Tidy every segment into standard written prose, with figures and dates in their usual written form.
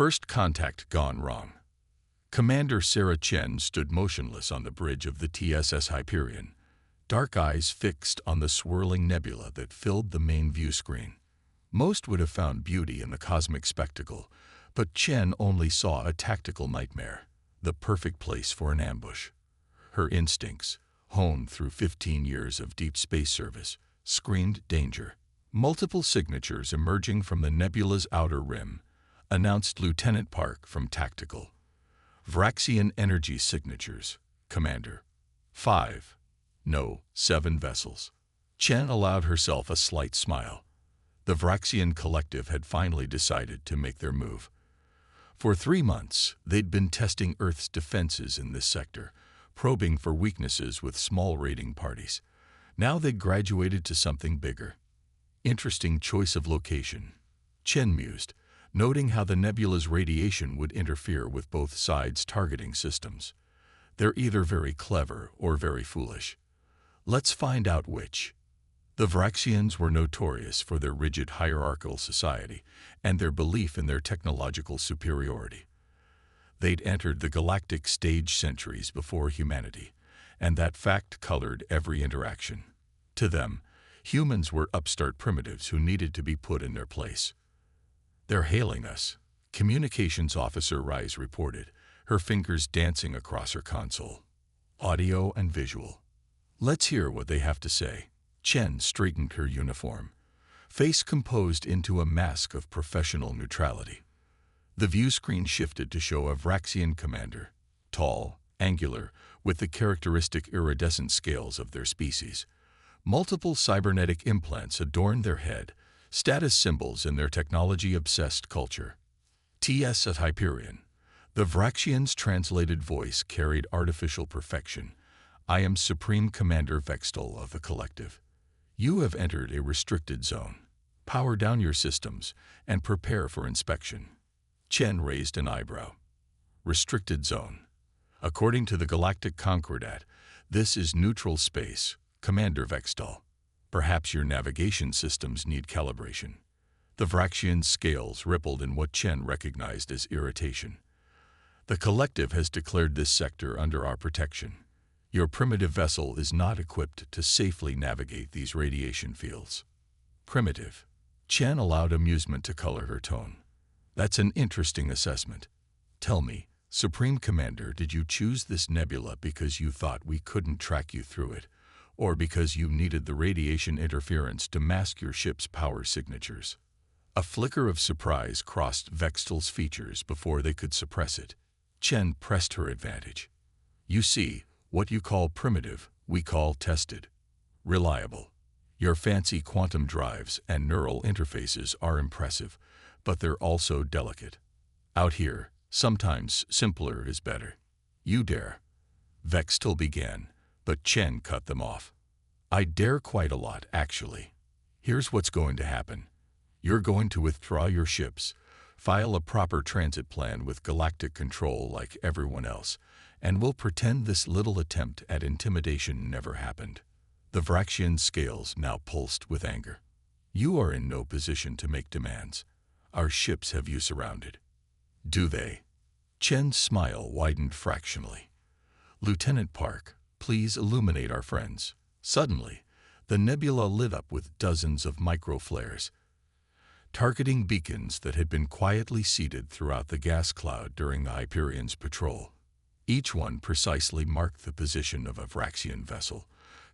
First contact gone wrong. Commander Sarah Chen stood motionless on the bridge of the TSS Hyperion, dark eyes fixed on the swirling nebula that filled the main view screen. Most would have found beauty in the cosmic spectacle, but Chen only saw a tactical nightmare, the perfect place for an ambush. Her instincts, honed through 15 years of deep space service, screamed danger. Multiple signatures emerging from the nebula's outer rim announced Lieutenant Park from Tactical. Vraxian energy signatures, Commander. 5. No, 7 vessels. Chen allowed herself a slight smile. The Vraxian collective had finally decided to make their move. For 3 months, they'd been testing Earth's defenses in this sector, probing for weaknesses with small raiding parties. Now they'd graduated to something bigger. Interesting choice of location, Chen mused, noting how the nebula's radiation would interfere with both sides' targeting systems. They're either very clever or very foolish. Let's find out which. The Vraxians were notorious for their rigid hierarchical society and their belief in their technological superiority. They'd entered the galactic stage centuries before humanity, and that fact colored every interaction. To them, humans were upstart primitives who needed to be put in their place. "They're hailing us," Communications Officer Rise reported, her fingers dancing across her console. Audio and visual. Let's hear what they have to say. Chen straightened her uniform, face composed into a mask of professional neutrality. The view screen shifted to show a Vraxian commander, tall, angular, with the characteristic iridescent scales of their species. Multiple cybernetic implants adorned their head, status symbols in their technology-obsessed culture. TS at Hyperion. The Vraxian's translated voice carried artificial perfection. "I am Supreme Commander Vextal of the Collective. You have entered a restricted zone. Power down your systems and prepare for inspection." Chen raised an eyebrow. Restricted zone. According to the Galactic Concordat, this is neutral space, Commander Vextal. Perhaps your navigation systems need calibration. The Vraxian's scales rippled in what Chen recognized as irritation. "The Collective has declared this sector under our protection. Your primitive vessel is not equipped to safely navigate these radiation fields." Primitive. Chen allowed amusement to color her tone. "That's an interesting assessment. Tell me, Supreme Commander, did you choose this nebula because you thought we couldn't track you through it, or because you needed the radiation interference to mask your ship's power signatures?" A flicker of surprise crossed Vextal's features before they could suppress it. Chen pressed her advantage. "You see, what you call primitive, we call tested. Reliable. Your fancy quantum drives and neural interfaces are impressive, but they're also delicate. Out here, sometimes simpler is better." "You dare." Vextal began, but Chen cut them off. "I dare quite a lot, actually. Here's what's going to happen. You're going to withdraw your ships, file a proper transit plan with galactic control like everyone else, and we'll pretend this little attempt at intimidation never happened." The Vraxian scales now pulsed with anger. "You are in no position to make demands. Our ships have you surrounded." "Do they?" Chen's smile widened fractionally. "Lieutenant Park, please illuminate our friends." Suddenly, the nebula lit up with dozens of microflares, targeting beacons that had been quietly seeded throughout the gas cloud during the Hyperion's patrol. Each one precisely marked the position of a Vraxian vessel,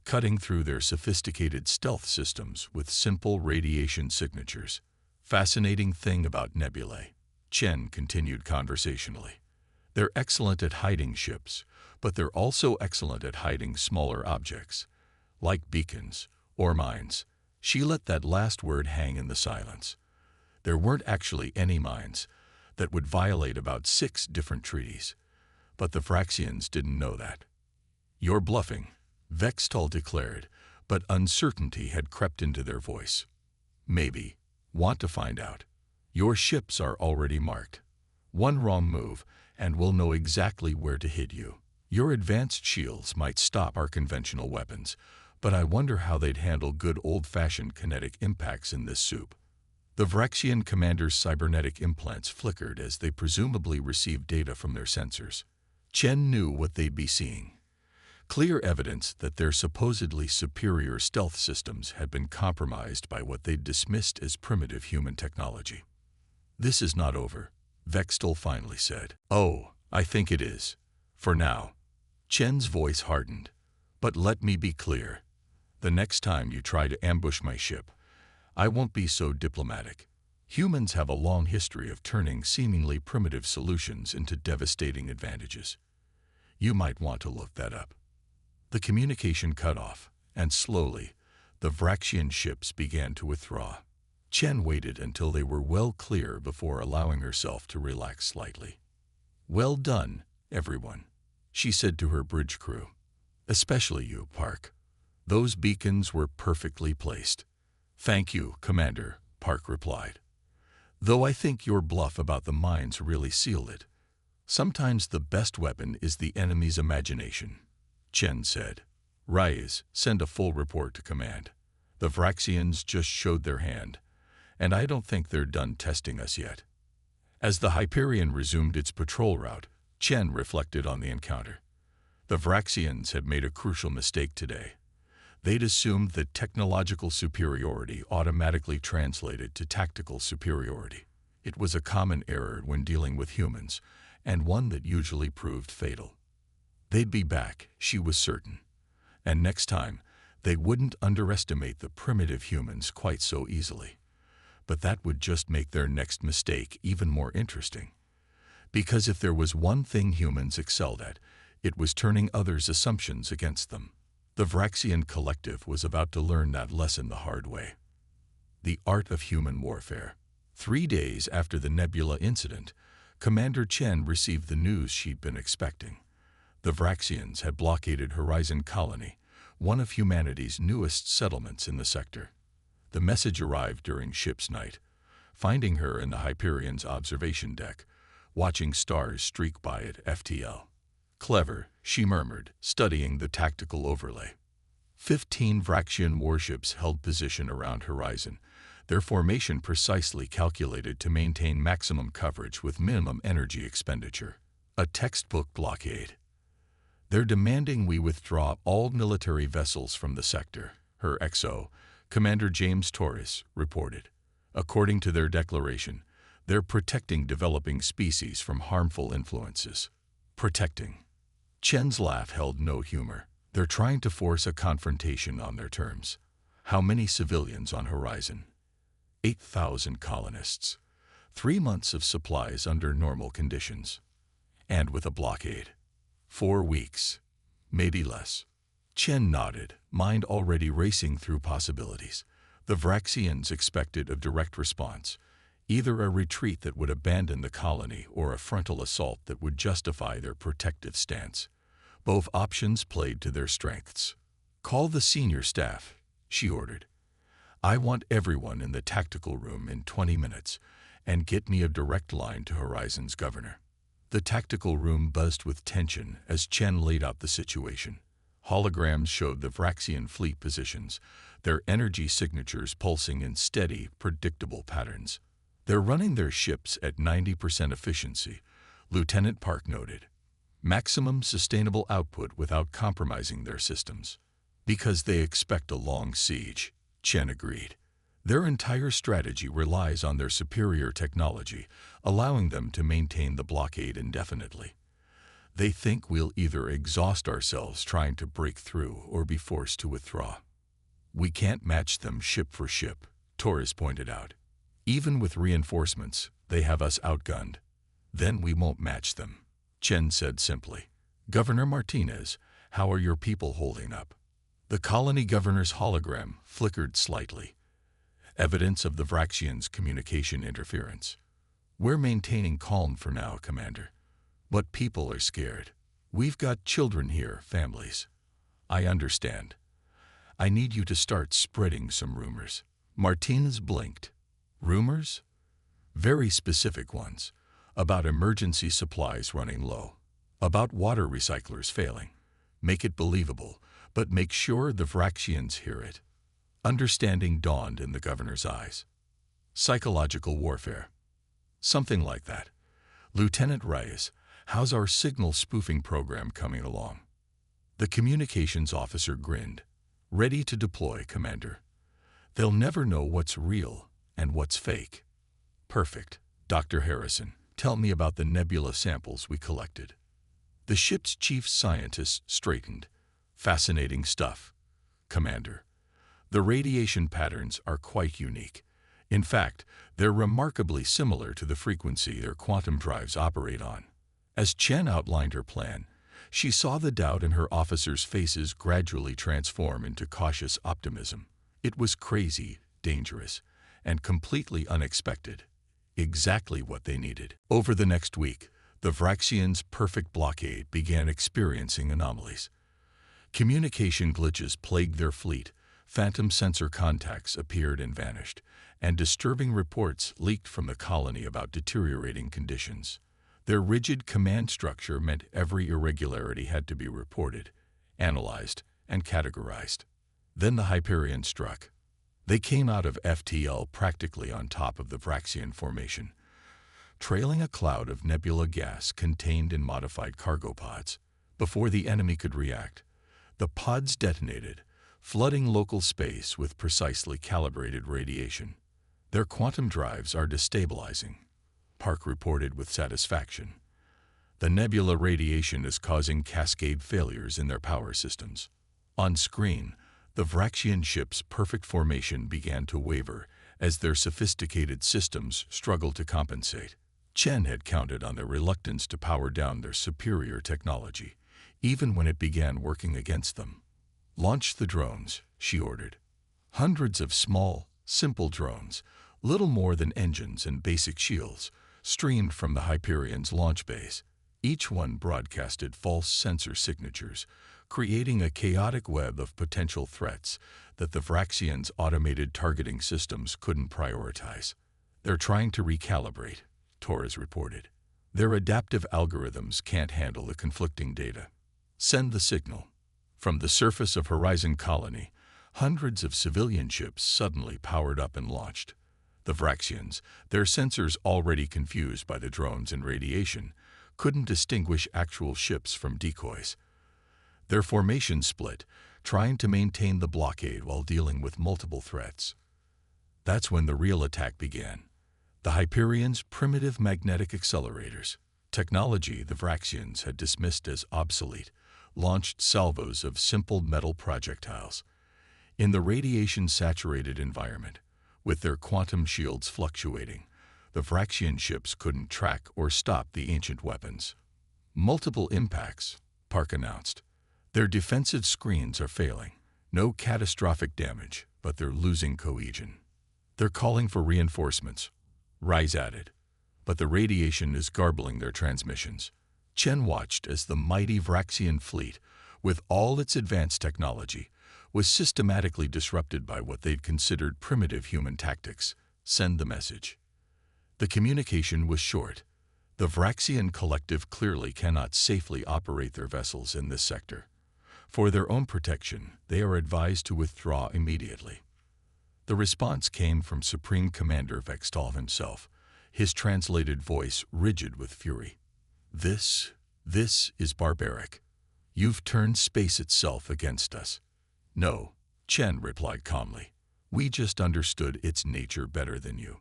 cutting through their sophisticated stealth systems with simple radiation signatures. "Fascinating thing about nebulae," Chen continued conversationally. "They're excellent at hiding ships, but they're also excellent at hiding smaller objects, like beacons or mines." She let that last word hang in the silence. There weren't actually any mines that would violate about 6 different treaties, but the Vraxians didn't know that. "You're bluffing," Vextal declared, but uncertainty had crept into their voice. "Maybe. Want to find out? Your ships are already marked. One wrong move, and we'll know exactly where to hit you. Your advanced shields might stop our conventional weapons, but I wonder how they'd handle good old-fashioned kinetic impacts in this soup." The Vraxian commander's cybernetic implants flickered as they presumably received data from their sensors. Chen knew what they'd be seeing. Clear evidence that their supposedly superior stealth systems had been compromised by what they'd dismissed as primitive human technology. "This is not over," Vextel finally said. "Oh, I think it is. For now." Chen's voice hardened. "But let me be clear. The next time you try to ambush my ship, I won't be so diplomatic. Humans have a long history of turning seemingly primitive solutions into devastating advantages. You might want to look that up." The communication cut off, and slowly, the Vraxian ships began to withdraw. Chen waited until they were well clear before allowing herself to relax slightly. "Well done, everyone," she said to her bridge crew. "Especially you, Park. Those beacons were perfectly placed." "Thank you, Commander," Park replied. "Though I think your bluff about the mines really sealed it. Sometimes the best weapon is the enemy's imagination," Chen said. "Rise, send a full report to command. The Vraxians just showed their hand, and I don't think they're done testing us yet." As the Hyperion resumed its patrol route, Chen reflected on the encounter. The Vraxians had made a crucial mistake today. They'd assumed that technological superiority automatically translated to tactical superiority. It was a common error when dealing with humans, and one that usually proved fatal. They'd be back, she was certain. And next time, they wouldn't underestimate the primitive humans quite so easily. But that would just make their next mistake even more interesting. Because if there was one thing humans excelled at, it was turning others' assumptions against them. The Vraxian collective was about to learn that lesson the hard way. The art of human warfare. 3 days after the Nebula incident, Commander Chen received the news she'd been expecting. The Vraxians had blockaded Horizon Colony, one of humanity's newest settlements in the sector. The message arrived during ship's night, finding her in the Hyperion's observation deck, watching stars streak by at FTL. "Clever," she murmured, studying the tactical overlay. 15 Vraxian warships held position around Horizon, their formation precisely calculated to maintain maximum coverage with minimum energy expenditure. A textbook blockade. "They're demanding we withdraw all military vessels from the sector," her XO, Commander James Torres, reported. "According to their declaration, they're protecting developing species from harmful influences." Protecting. Chen's laugh held no humor. "They're trying to force a confrontation on their terms. How many civilians on Horizon?" 8,000 colonists. 3 months of supplies under normal conditions. And with a blockade. 4 weeks. Maybe less. Chen nodded, mind already racing through possibilities. The Vraxians expected a direct response, either a retreat that would abandon the colony or a frontal assault that would justify their protective stance. Both options played to their strengths. "Call the senior staff," she ordered. "I want everyone in the tactical room in 20 minutes, and get me a direct line to Horizon's governor." The tactical room buzzed with tension as Chen laid out the situation. Holograms showed the Vraxian fleet positions, their energy signatures pulsing in steady, predictable patterns. "They're running their ships at 90% efficiency," Lieutenant Park noted. "Maximum sustainable output without compromising their systems." "Because they expect a long siege," Chen agreed. "Their entire strategy relies on their superior technology, allowing them to maintain the blockade indefinitely. They think we'll either exhaust ourselves trying to break through or be forced to withdraw." "We can't match them ship for ship," Torres pointed out. "Even with reinforcements, they have us outgunned. Then we won't match them," Chen said simply. "Governor Martinez, how are your people holding up?" The colony governor's hologram flickered slightly. Evidence of the Vraxians' communication interference. "We're maintaining calm for now, Commander. But people are scared. We've got children here, families." "I understand. I need you to start spreading some rumors." Martinez blinked. "Rumors?" "Very specific ones. About emergency supplies running low. About water recyclers failing. Make it believable, but make sure the Vraxians hear it." Understanding dawned in the governor's eyes. Psychological warfare. Something like that. Lieutenant Reyes, how's our signal spoofing program coming along? The communications officer grinned. Ready to deploy, Commander. They'll never know what's real and what's fake. Perfect. Dr. Harrison, tell me about the nebula samples we collected. The ship's chief scientist straightened. Fascinating stuff, Commander. The radiation patterns are quite unique. In fact, they're remarkably similar to the frequency their quantum drives operate on. As Chen outlined her plan, she saw the doubt in her officers' faces gradually transform into cautious optimism. It was crazy, dangerous, and completely unexpected. Exactly what they needed. Over the next week, the Vraxians' perfect blockade began experiencing anomalies. Communication glitches plagued their fleet, phantom sensor contacts appeared and vanished, and disturbing reports leaked from the colony about deteriorating conditions. Their rigid command structure meant every irregularity had to be reported, analyzed, and categorized. Then the Hyperion struck. They came out of FTL practically on top of the Vraxian formation, trailing a cloud of nebula gas contained in modified cargo pods. Before the enemy could react, the pods detonated, flooding local space with precisely calibrated radiation. Their quantum drives are destabilizing, Park reported with satisfaction. The nebula radiation is causing cascade failures in their power systems. On screen, the Vraxian ship's perfect formation began to waver as their sophisticated systems struggled to compensate. Chen had counted on their reluctance to power down their superior technology, even when it began working against them. Launch the drones, she ordered. Hundreds of small, simple drones, little more than engines and basic shields, streamed from the Hyperion's launch base. Each one broadcasted false sensor signatures, creating a chaotic web of potential threats that the Vraxians' automated targeting systems couldn't prioritize. They're trying to recalibrate, Torres reported. Their adaptive algorithms can't handle the conflicting data. Send the signal. From the surface of Horizon Colony, hundreds of civilian ships suddenly powered up and launched. The Vraxians, their sensors already confused by the drones and radiation, couldn't distinguish actual ships from decoys. Their formation split, trying to maintain the blockade while dealing with multiple threats. That's when the real attack began. The Hyperion's primitive magnetic accelerators, technology the Vraxians had dismissed as obsolete, launched salvos of simple metal projectiles. In the radiation-saturated environment, with their quantum shields fluctuating, the Vraxian ships couldn't track or stop the ancient weapons. Multiple impacts, Park announced. Their defensive screens are failing. No catastrophic damage, but they're losing cohesion. They're calling for reinforcements, Rise added. But the radiation is garbling their transmissions. Chen watched as the mighty Vraxian fleet, with all its advanced technology, was systematically disrupted by what they'd considered primitive human tactics. Send the message. The communication was short. The Vraxian collective clearly cannot safely operate their vessels in this sector. For their own protection, they are advised to withdraw immediately. The response came from Supreme Commander Vextal himself, his translated voice rigid with fury. This is barbaric. You've turned space itself against us. No, Chen replied calmly. We just understood its nature better than you.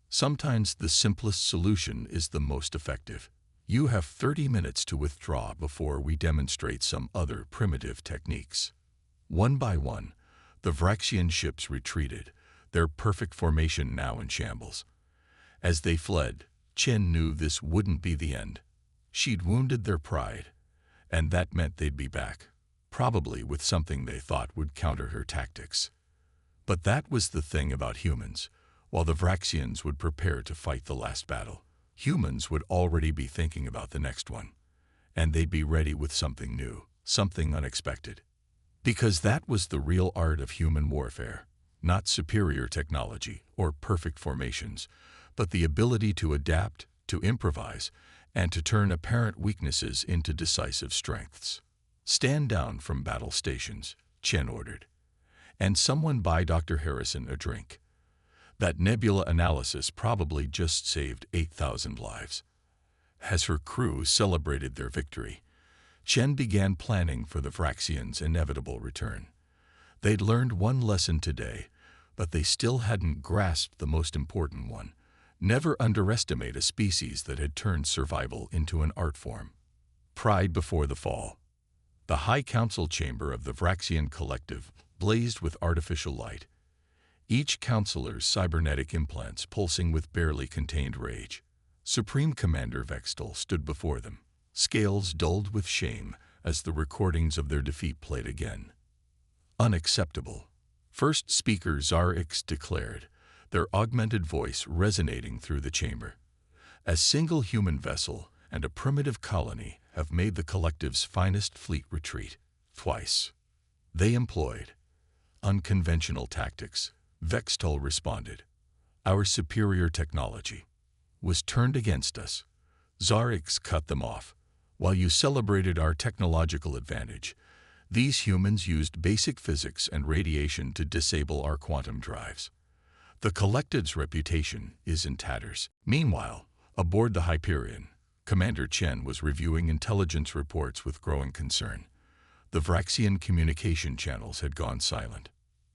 Sometimes the simplest solution is the most effective. You have 30 minutes to withdraw before we demonstrate some other primitive techniques. One by one, the Vraxian ships retreated, their perfect formation now in shambles. As they fled, Chen knew this wouldn't be the end. She'd wounded their pride, and that meant they'd be back, probably with something they thought would counter her tactics. But that was the thing about humans. While the Vraxians would prepare to fight the last battle, humans would already be thinking about the next one, and they'd be ready with something new, something unexpected. Because that was the real art of human warfare, not superior technology or perfect formations, but the ability to adapt, to improvise, and to turn apparent weaknesses into decisive strengths. Stand down from battle stations, Chen ordered, and someone buy Dr. Harrison a drink. That nebula analysis probably just saved 8,000 lives. As her crew celebrated their victory, Chen began planning for the Vraxians' inevitable return. They'd learned one lesson today, but they still hadn't grasped the most important one. Never underestimate a species that had turned survival into an art form. Pride before the fall. The High Council chamber of the Vraxian Collective blazed with artificial light, each counselor's cybernetic implants pulsing with barely contained rage. Supreme Commander Vextal stood before them, scales dulled with shame as the recordings of their defeat played again. Unacceptable. First speaker Zarix declared, their augmented voice resonating through the chamber. A single human vessel and a primitive colony have made the Collective's finest fleet retreat twice. They employed unconventional tactics. Vextal responded. Our superior technology was turned against us. Zarix cut them off. While you celebrated our technological advantage, these humans used basic physics and radiation to disable our quantum drives. The Collective's reputation is in tatters. Meanwhile, aboard the Hyperion, Commander Chen was reviewing intelligence reports with growing concern. The Vraxian communication channels had gone silent.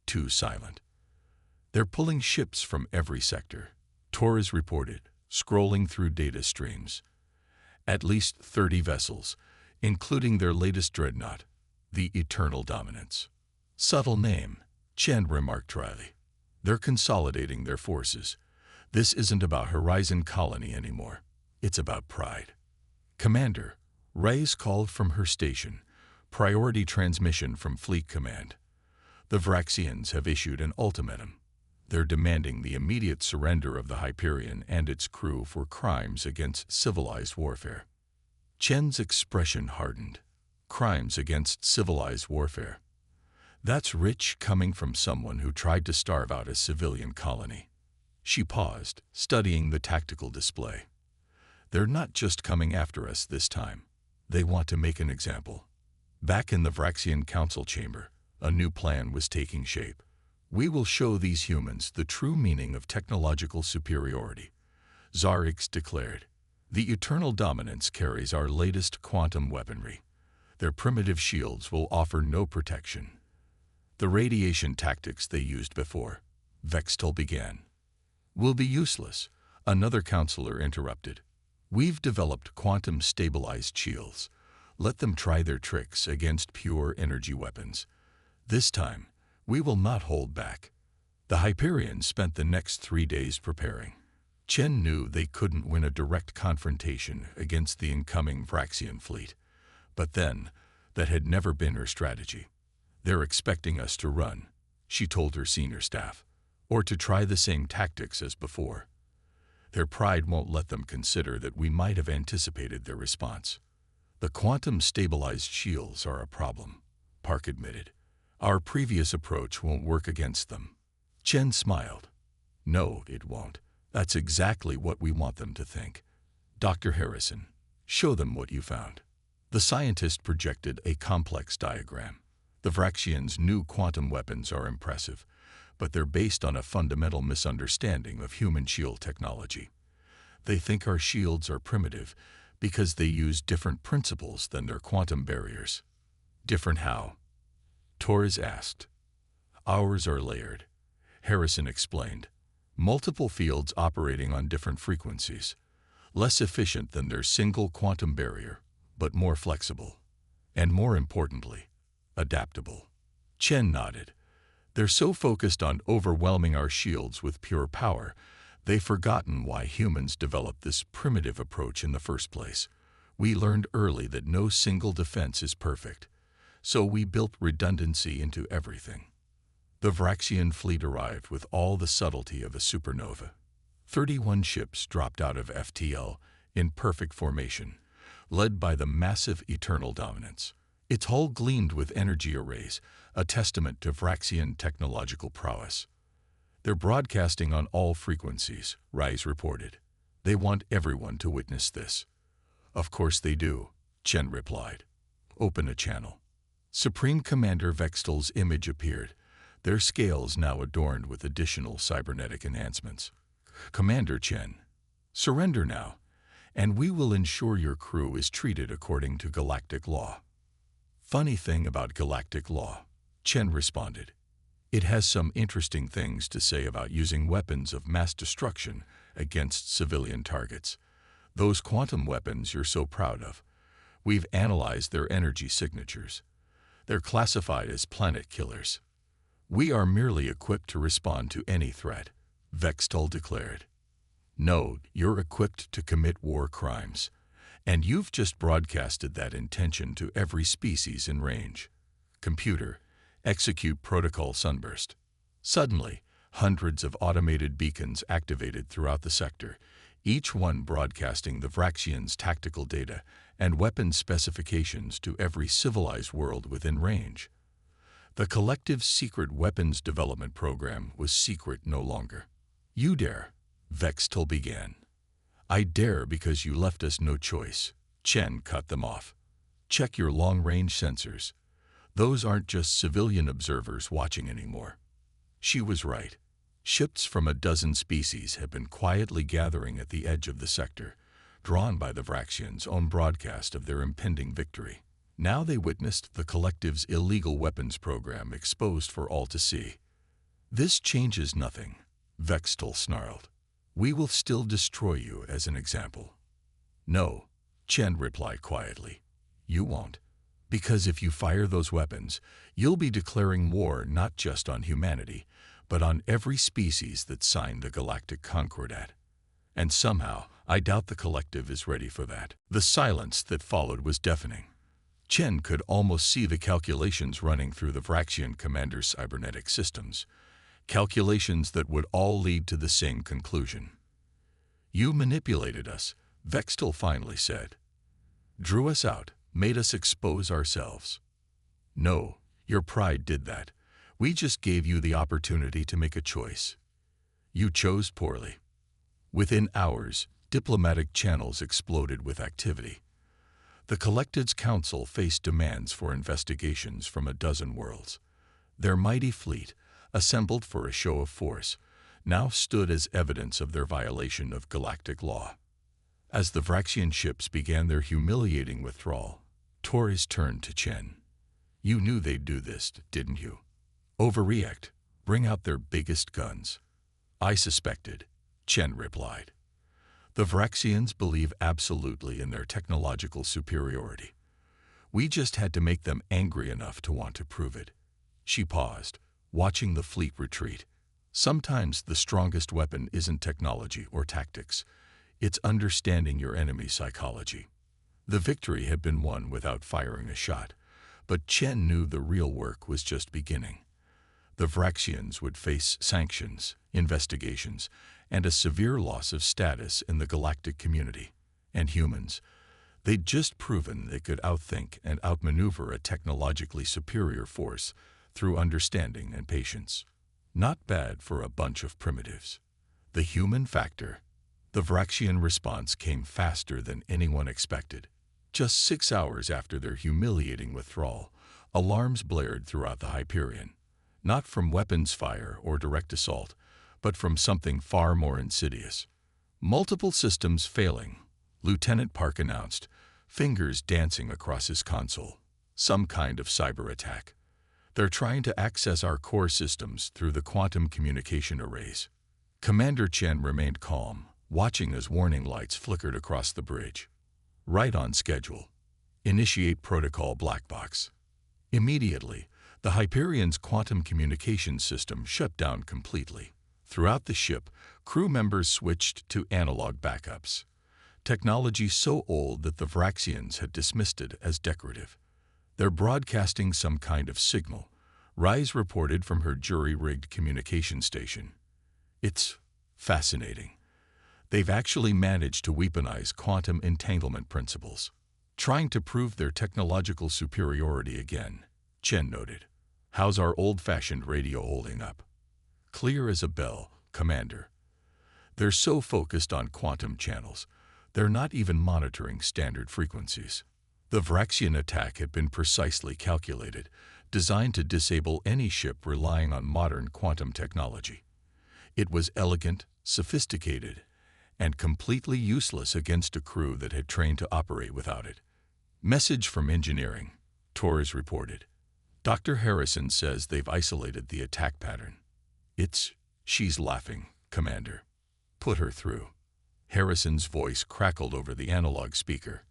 Too silent. They're pulling ships from every sector, Torres reported, scrolling through data streams. At least 30 vessels, including their latest dreadnought, the Eternal Dominance. Subtle name, Chen remarked dryly. They're consolidating their forces. This isn't about Horizon Colony anymore. It's about pride. Commander, Reyes called from her station. Priority transmission from Fleet Command. The Vraxians have issued an ultimatum. They're demanding the immediate surrender of the Hyperion and its crew for crimes against civilized warfare. Chen's expression hardened. Crimes against civilized warfare. That's rich coming from someone who tried to starve out a civilian colony. She paused, studying the tactical display. They're not just coming after us this time. They want to make an example. Back in the Vraxian Council chamber, a new plan was taking shape. We will show these humans the true meaning of technological superiority, Zarix declared. The Eternal Dominance carries our latest quantum weaponry. Their primitive shields will offer no protection. The radiation tactics they used before, Vextal began, will be useless, another counselor interrupted. We've developed quantum-stabilized shields. Let them try their tricks against pure energy weapons. This time, we will not hold back. The Hyperion spent the next 3 days preparing. Chen knew they couldn't win a direct confrontation against the incoming Vraxian fleet. But then, that had never been her strategy. They're expecting us to run, she told her senior staff, or to try the same tactics as before. Their pride won't let them consider that we might have anticipated their response. The quantum-stabilized shields are a problem, Park admitted. Our previous approach won't work against them. Chen smiled. No, it won't. That's exactly what we want them to think. Dr. Harrison, show them what you found. The scientist projected a complex diagram. The Vraxians' new quantum weapons are impressive, but they're based on a fundamental misunderstanding of human shield technology. They think our shields are primitive because they use different principles than their quantum barriers. Different how? Torres asked. Ours are layered, Harrison explained. Multiple fields operating on different frequencies. Less efficient than their single quantum barrier, but more flexible. And more importantly, adaptable. Chen nodded. They're so focused on overwhelming our shields with pure power, they've forgotten why humans developed this primitive approach in the first place. We learned early that no single defense is perfect. So we built redundancy into everything. The Vraxian fleet arrived with all the subtlety of a supernova. 31 ships dropped out of FTL in perfect formation, led by the massive Eternal Dominance. Its hull gleamed with energy arrays, a testament to Vraxian technological prowess. They're broadcasting on all frequencies, Rise reported. They want everyone to witness this. Of course they do, Chen replied. Open a channel. Supreme Commander Vextal's image appeared. their scales now adorned with additional cybernetic enhancements. Commander Chen, surrender now, and we will ensure your crew is treated according to galactic law. Funny thing about galactic law, Chen responded. It has some interesting things to say about using weapons of mass destruction against civilian targets. Those quantum weapons you're so proud of. We've analyzed their energy signatures. They're classified as planet killers. We are merely equipped to respond to any threat, Vextal declared. No, you're equipped to commit war crimes. And you've just broadcasted that intention to every species in range. Computer, execute protocol Sunburst. Suddenly, hundreds of automated beacons activated throughout the sector, each one broadcasting the Vraxians' tactical data and weapon specifications to every civilized world within range. The collective's secret weapons development program was secret no longer. You dare, Vextal began. I dare because you left us no choice. Chen cut them off. Check your long-range sensors. Those aren't just civilian observers watching anymore. She was right. Ships from a dozen species had been quietly gathering at the edge of the sector, drawn by the Vraxians' own broadcast of their impending victory. Now they witnessed the collective's illegal weapons program exposed for all to see. This changes nothing, Vextal snarled. We will still destroy you as an example. No, Chen replied quietly. You won't. Because if you fire those weapons, you'll be declaring war not just on humanity, but on every species that signed the Galactic Concordat. And somehow, I doubt the collective is ready for that. The silence that followed was deafening. Chen could almost see the calculations running through the Vraxian commander's cybernetic systems, calculations that would all lead to the same conclusion. You manipulated us, Vextal finally said. Drew us out, made us expose ourselves. No, your pride did that. We just gave you the opportunity to make a choice. You chose poorly. Within hours, diplomatic channels exploded with activity. The Collected's council faced demands for investigations from a dozen worlds. Their mighty fleet, assembled for a show of force, now stood as evidence of their violation of galactic law. As the Vraxian ships began their humiliating withdrawal, Torres turned to Chen. You knew they'd do this, didn't you? Overreact, bring out their biggest guns. I suspected, Chen replied. The Vraxians believe absolutely in their technological superiority. We just had to make them angry enough to want to prove it. She paused, watching the fleet retreat. Sometimes the strongest weapon isn't technology or tactics. It's understanding your enemy's psychology. The victory had been won without firing a shot, but Chen knew the real work was just beginning. The Vraxians would face sanctions, investigations, and a severe loss of status in the galactic community. And humans, they'd just proven they could outthink and outmaneuver a technologically superior force through understanding and patience. Not bad for a bunch of primitives. The human factor. The Vraxian response came faster than anyone expected. Just 6 hours after their humiliating withdrawal, alarms blared throughout the Hyperion. Not from weapons fire or direct assault, but from something far more insidious. Multiple systems failing, Lieutenant Park announced, fingers dancing across his console. Some kind of cyber attack. They're trying to access our core systems through the quantum communication arrays. Commander Chen remained calm, watching as warning lights flickered across the bridge. Right on schedule. Initiate protocol black box. Immediately, the Hyperion's quantum communication system shut down completely. Throughout the ship, crew members switched to analog backups. Technology so old that the Vraxians had dismissed it as decorative. They're broadcasting some kind of signal, Rise reported from her jury-rigged communication station. It's fascinating. They've actually managed to weaponize quantum entanglement principles, trying to prove their technological superiority again, Chen noted. How's our old-fashioned radio holding up? Clear as a bell, Commander. They're so focused on quantum channels, they're not even monitoring standard frequencies. The Vraxian attack had been precisely calculated, designed to disable any ship relying on modern quantum technology. It was elegant, sophisticated, and completely useless against a crew that had trained to operate without it. Message from engineering, Torres reported. Dr. Harrison says they've isolated the attack pattern. She's laughing, Commander. Put her through. Harrison's voice crackled over the analog speaker.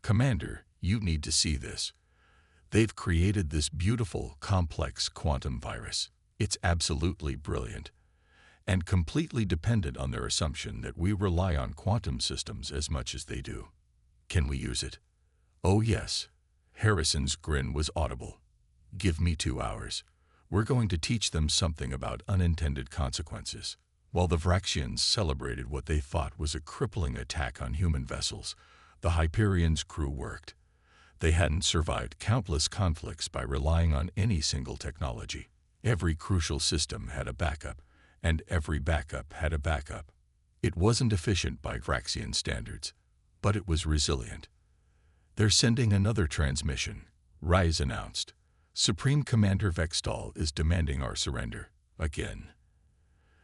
Commander, you need to see this. They've created this beautiful, complex quantum virus. It's absolutely brilliant, and completely dependent on their assumption that we rely on quantum systems as much as they do. Can we use it? Oh yes. Harrison's grin was audible. Give me 2 hours. We're going to teach them something about unintended consequences. While the Vraxians celebrated what they thought was a crippling attack on human vessels, the Hyperion's crew worked. They hadn't survived countless conflicts by relying on any single technology. Every crucial system had a backup, and every backup had a backup. It wasn't efficient by Vraxian standards, but it was resilient. They're sending another transmission, Rise announced. Supreme Commander Vextal is demanding our surrender, again.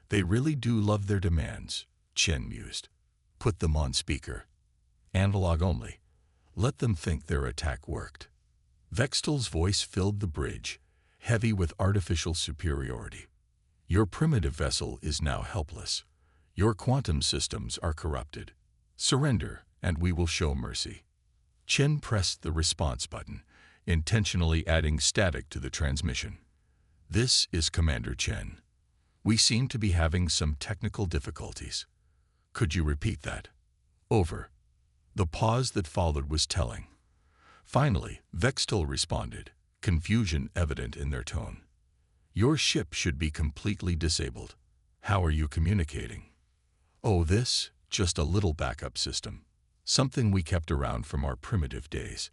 They really do love their demands, Chen mused. Put them on speaker. Analog only. Let them think their attack worked. Vextal's voice filled the bridge, heavy with artificial superiority. Your primitive vessel is now helpless. Your quantum systems are corrupted. Surrender, and we will show mercy. Chen pressed the response button, intentionally adding static to the transmission. This is Commander Chen. We seem to be having some technical difficulties. Could you repeat that? Over. The pause that followed was telling. Finally, Vextal responded, confusion evident in their tone. Your ship should be completely disabled. How are you communicating? Oh, just a little backup system. Something we kept around from our primitive days.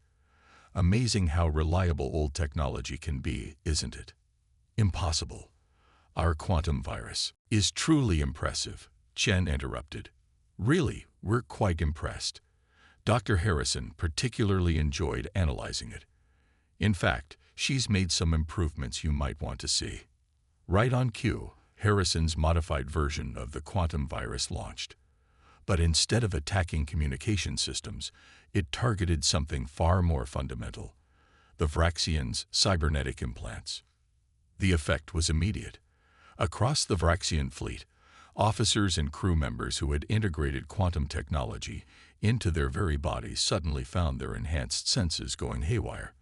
Amazing how reliable old technology can be, isn't it? Impossible. Our quantum virus is truly impressive, Chen interrupted. Really, we're quite impressed. Dr. Harrison particularly enjoyed analyzing it. In fact, she's made some improvements you might want to see. Right on cue, Harrison's modified version of the quantum virus launched. But instead of attacking communication systems, it targeted something far more fundamental: the Vraxians' cybernetic implants. The effect was immediate. Across the Vraxian fleet, officers and crew members who had integrated quantum technology into their very bodies suddenly found their enhanced senses going haywire.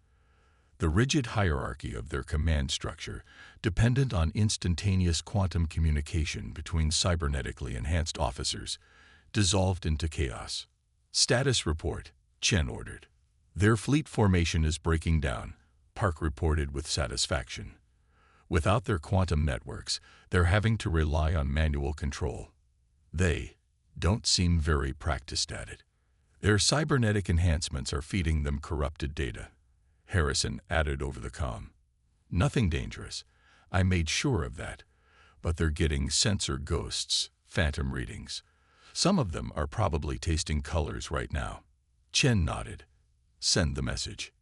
The rigid hierarchy of their command structure, dependent on instantaneous quantum communication between cybernetically enhanced officers, dissolved into chaos. Status report, Chen ordered. Their fleet formation is breaking down, Park reported with satisfaction. Without their quantum networks, they're having to rely on manual control. They don't seem very practiced at it. Their cybernetic enhancements are feeding them corrupted data, Harrison added over the comm. Nothing dangerous. I made sure of that. But they're getting sensor ghosts, phantom readings. Some of them are probably tasting colors right now. Chen nodded. Send the message.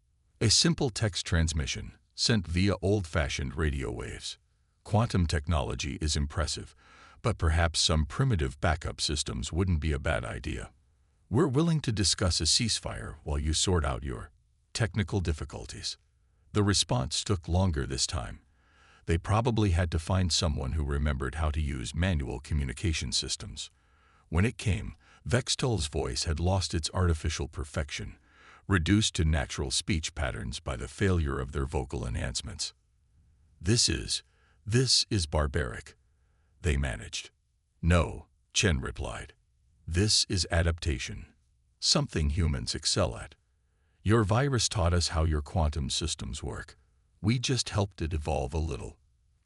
A simple text transmission, sent via old-fashioned radio waves. Quantum technology is impressive, but perhaps some primitive backup systems wouldn't be a bad idea. We're willing to discuss a ceasefire while you sort out your technical difficulties. The response took longer this time. They probably had to find someone who remembered how to use manual communication systems. When it came, Vextal's voice had lost its artificial perfection, reduced to natural speech patterns by the failure of their vocal enhancements. This is barbaric, they managed. No, Chen replied. This is adaptation, something humans excel at. Your virus taught us how your quantum systems work. We just helped it evolve a little.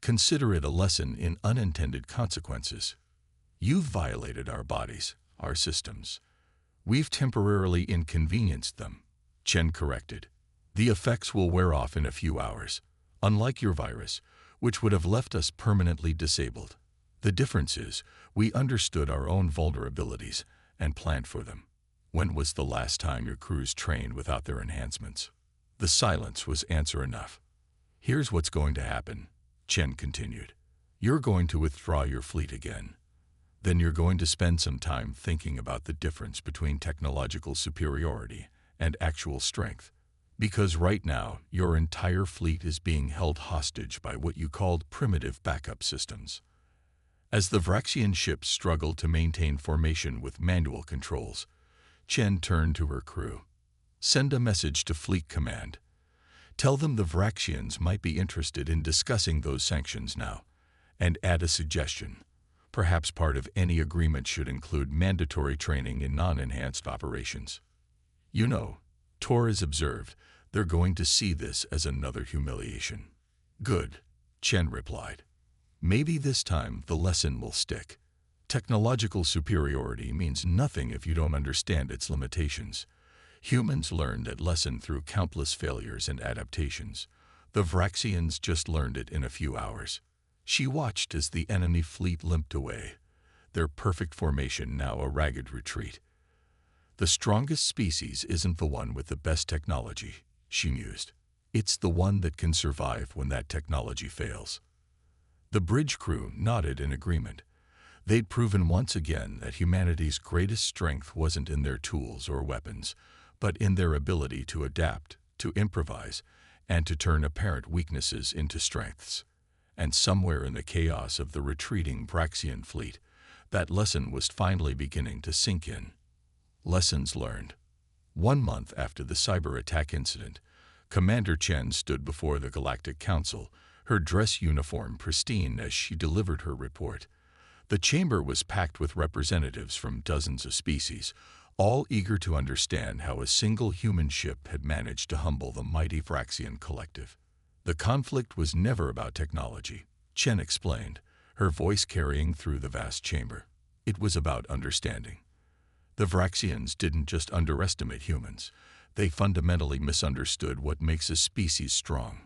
Consider it a lesson in unintended consequences. You've violated our bodies, our systems. We've temporarily inconvenienced them, Chen corrected. The effects will wear off in a few hours, unlike your virus, which would have left us permanently disabled. The difference is, we understood our own vulnerabilities and planned for them. When was the last time your crews trained without their enhancements? The silence was answer enough. Here's what's going to happen, Chen continued. You're going to withdraw your fleet again. Then you're going to spend some time thinking about the difference between technological superiority and actual strength. Because right now, your entire fleet is being held hostage by what you called primitive backup systems. As the Vraxian ships struggled to maintain formation with manual controls, Chen turned to her crew. Send a message to Fleet Command. Tell them the Vraxians might be interested in discussing those sanctions now, and add a suggestion. Perhaps part of any agreement should include mandatory training in non-enhanced operations. You know, Tor has observed, they're going to see this as another humiliation. Good, Chen replied. Maybe this time the lesson will stick. Technological superiority means nothing if you don't understand its limitations. Humans learned that lesson through countless failures and adaptations. The Vraxians just learned it in a few hours. She watched as the enemy fleet limped away, their perfect formation now a ragged retreat. The strongest species isn't the one with the best technology, she mused. It's the one that can survive when that technology fails. The bridge crew nodded in agreement. They'd proven once again that humanity's greatest strength wasn't in their tools or weapons, but in their ability to adapt, to improvise, and to turn apparent weaknesses into strengths. And somewhere in the chaos of the retreating Vraxian fleet, that lesson was finally beginning to sink in. Lessons learned. 1 month after the cyber attack incident, Commander Chen stood before the Galactic Council, her dress uniform pristine as she delivered her report. The chamber was packed with representatives from dozens of species, all eager to understand how a single human ship had managed to humble the mighty Vraxian collective. The conflict was never about technology, Chen explained, her voice carrying through the vast chamber. It was about understanding. The Vraxians didn't just underestimate humans, they fundamentally misunderstood what makes a species strong.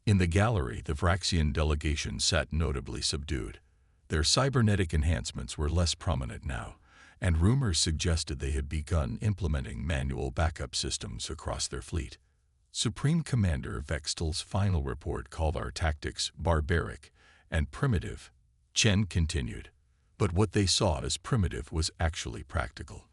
In the gallery, the Vraxian delegation sat notably subdued. Their cybernetic enhancements were less prominent now, and rumors suggested they had begun implementing manual backup systems across their fleet. Supreme Commander Vextel's final report called our tactics barbaric and primitive, Chen continued. But what they saw as primitive was actually practical.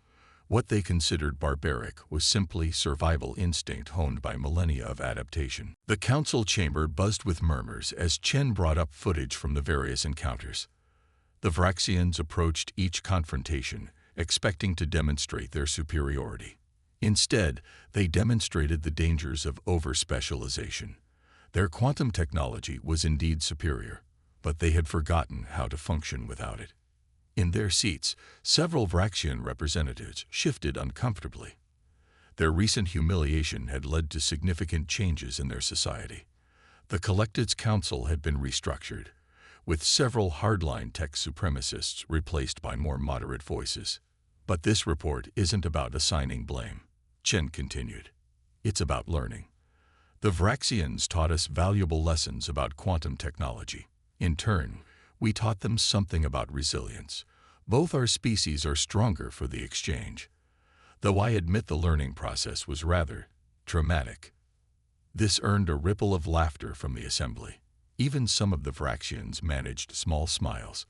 What they considered barbaric was simply survival instinct honed by millennia of adaptation. The council chamber buzzed with murmurs as Chen brought up footage from the various encounters. The Vraxians approached each confrontation, expecting to demonstrate their superiority. Instead, they demonstrated the dangers of over-specialization. Their quantum technology was indeed superior, but they had forgotten how to function without it. In their seats, several Vraxian representatives shifted uncomfortably. Their recent humiliation had led to significant changes in their society. The Collected's council had been restructured, with several hardline tech supremacists replaced by more moderate voices. But this report isn't about assigning blame, Chen continued. It's about learning. The Vraxians taught us valuable lessons about quantum technology. In turn, we taught them something about resilience. Both our species are stronger for the exchange. Though I admit the learning process was rather traumatic. This earned a ripple of laughter from the assembly. Even some of the Vraxians managed small smiles.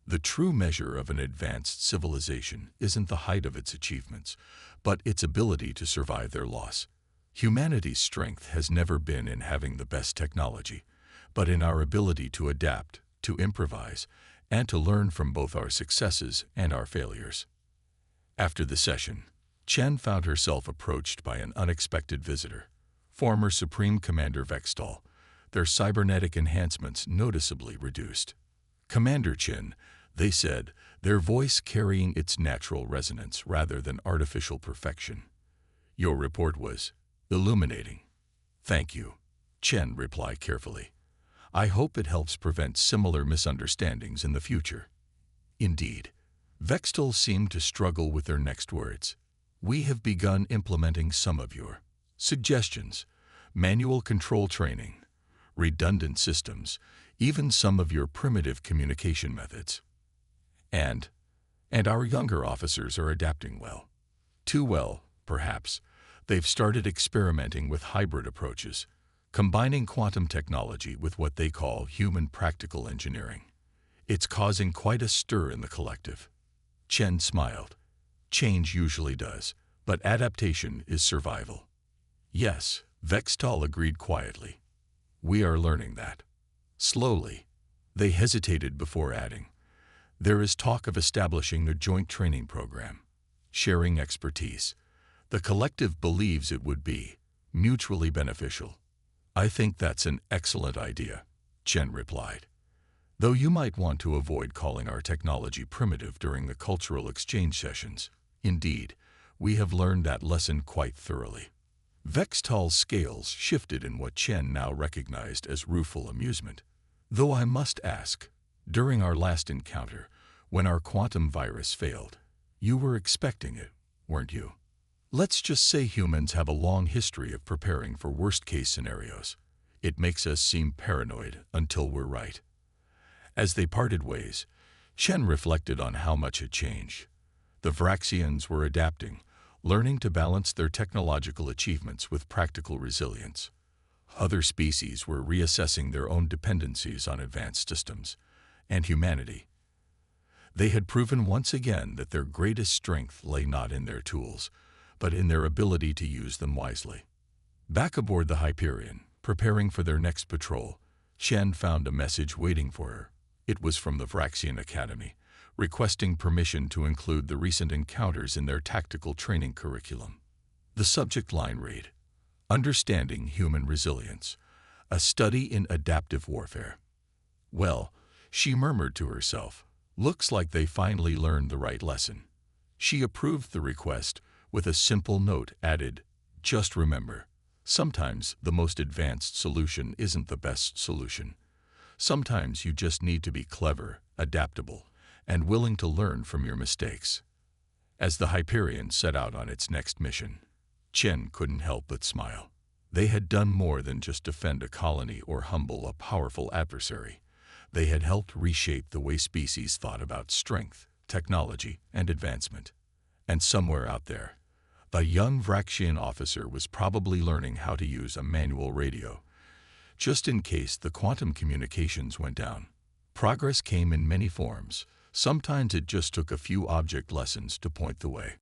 The true measure of an advanced civilization isn't the height of its achievements, but its ability to survive their loss. Humanity's strength has never been in having the best technology, but in our ability to adapt, to improvise, and to learn from both our successes and our failures. After the session, Chen found herself approached by an unexpected visitor, former Supreme Commander Vextel, their cybernetic enhancements noticeably reduced. Commander Chen, they said, their voice carrying its natural resonance rather than artificial perfection. Your report was illuminating. Thank you, Chen replied carefully. I hope it helps prevent similar misunderstandings in the future. Indeed, Vextel seemed to struggle with their next words. We have begun implementing some of your suggestions, manual control training, redundant systems, even some of your primitive communication methods. And our younger officers are adapting well. Too well, perhaps. They've started experimenting with hybrid approaches, combining quantum technology with what they call human practical engineering. It's causing quite a stir in the collective. Chen smiled. Change usually does, but adaptation is survival. Yes, Vextal agreed quietly. We are learning that. Slowly. They hesitated before adding. There is talk of establishing a joint training program, sharing expertise. The collective believes it would be mutually beneficial. I think that's an excellent idea, Chen replied. Though you might want to avoid calling our technology primitive during the cultural exchange sessions. Indeed, we have learned that lesson quite thoroughly. Vextal's scales shifted in what Chen now recognized as rueful amusement. Though I must ask, during our last encounter, when our quantum virus failed, you were expecting it, weren't you? Let's just say humans have a long history of preparing for worst-case scenarios. It makes us seem paranoid until we're right. As they parted ways, Chen reflected on how much had changed. The Vraxians were adapting, learning to balance their technological achievements with practical resilience. Other species were reassessing their own dependencies on advanced systems and humanity. They had proven once again that their greatest strength lay not in their tools, but in their ability to use them wisely. Back aboard the Hyperion, preparing for their next patrol, Chen found a message waiting for her. It was from the Vraxian Academy, requesting permission to include the recent encounters in their tactical training curriculum. The subject line read, Understanding Human Resilience, a Study in Adaptive Warfare. Well, she murmured to herself, looks like they finally learned the right lesson. She approved the request with a simple note added, just remember, sometimes the most advanced solution isn't the best solution. Sometimes you just need to be clever, adaptable, and willing to learn from your mistakes. As the Hyperion set out on its next mission, Chen couldn't help but smile. They had done more than just defend a colony or humble a powerful adversary. They had helped reshape the way species thought about strength, technology, and advancement. And somewhere out there, a young Vraxian officer was probably learning how to use a manual radio, just in case the quantum communications went down. Progress came in many forms. Sometimes it just took a few object lessons to point the way.